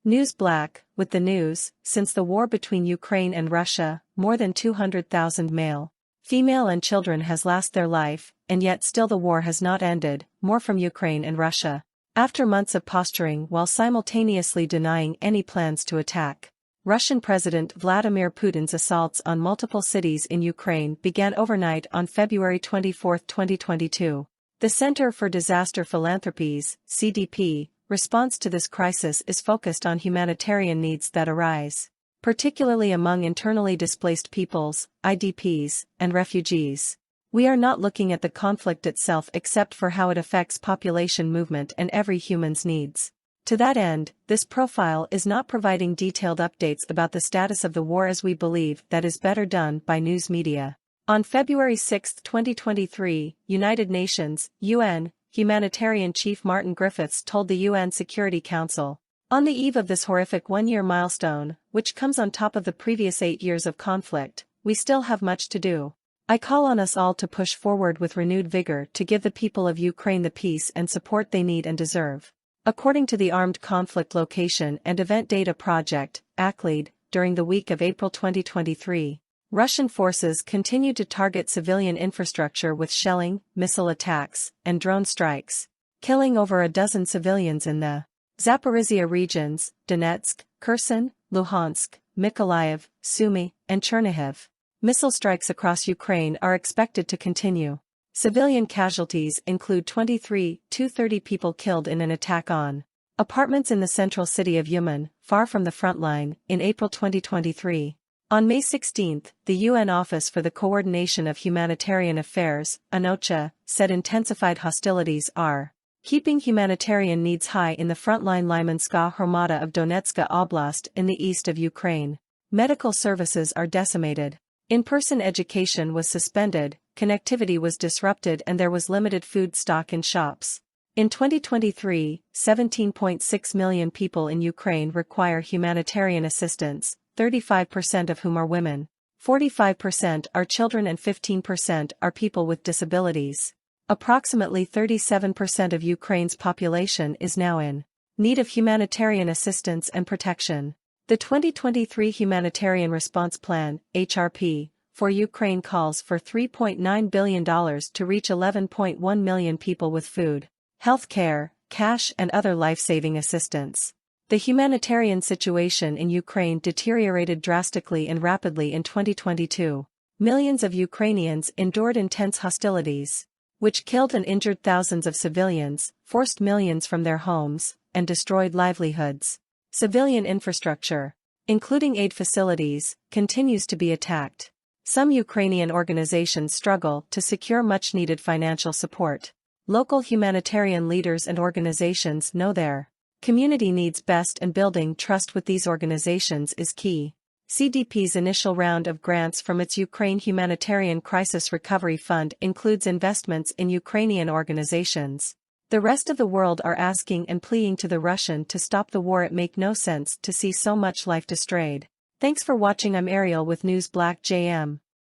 News Black, with the news, since the war between Ukraine and Russia, more than 200,000 male, female and children has lost their life, and yet still the war has not ended. More from Ukraine and Russia. After months of posturing while simultaneously denying any plans to attack, Russian President Vladimir Putin's assaults on multiple cities in Ukraine began overnight on February 24, 2022. The Center for Disaster Philanthropies, CDP, response to this crisis is focused on humanitarian needs that arise, particularly among internally displaced peoples, IDPs, and refugees. We are not looking at the conflict itself except for how it affects population movement and every human's needs. To that end, this profile is not providing detailed updates about the status of the war as we believe that is better done by news media. On February 6, 2023, United Nations, UN, Humanitarian Chief Martin Griffiths told the UN Security Council, on the eve of this horrific one-year milestone, which comes on top of the previous 8 years of conflict, we still have much to do. I call on us all to push forward with renewed vigor to give the people of Ukraine the peace and support they need and deserve. According to the Armed Conflict Location and Event Data Project, ACLED, during the week of April 2023, Russian forces continued to target civilian infrastructure with shelling, missile attacks, and drone strikes, killing over a dozen civilians in the Zaporizhia regions, Donetsk, Kherson, Luhansk, Mykolaiv, Sumy, and Chernihiv. Missile strikes across Ukraine are expected to continue. Civilian casualties include 230 people killed in an attack on apartments in the central city of Uman, far from the front line, in April 2023. On May 16, the UN Office for the Coordination of Humanitarian Affairs, OCHA, said intensified hostilities are keeping humanitarian needs high in the frontline Lymanska Hromada of Donetska Oblast in the east of Ukraine. Medical services are decimated. In-person education was suspended, connectivity was disrupted and there was limited food stock in shops. In 2023, 17.6 million people in Ukraine require humanitarian assistance, 35% of whom are women, 45% are children and 15% are people with disabilities. Approximately 37% of Ukraine's population is now in need of humanitarian assistance and protection. The 2023 Humanitarian Response Plan, HRP, for Ukraine calls for $3.9 billion to reach 11.1 million people with food, health care, cash and other life-saving assistance. The humanitarian situation in Ukraine deteriorated drastically and rapidly in 2022. Millions of Ukrainians endured intense hostilities, which killed and injured thousands of civilians, forced millions from their homes, and destroyed livelihoods. Civilian infrastructure, including aid facilities, continues to be attacked. Some Ukrainian organizations struggle to secure much-needed financial support. Local humanitarian leaders and organizations know their community needs best and building trust with these organizations is key. CDP's initial round of grants from its Ukraine Humanitarian Crisis Recovery Fund includes investments in Ukrainian organizations. The rest of the world are asking and pleading to the Russian to stop the war. It make no sense to see so much life destroyed. Thanks for watching. I'm Ariel with News Black JM.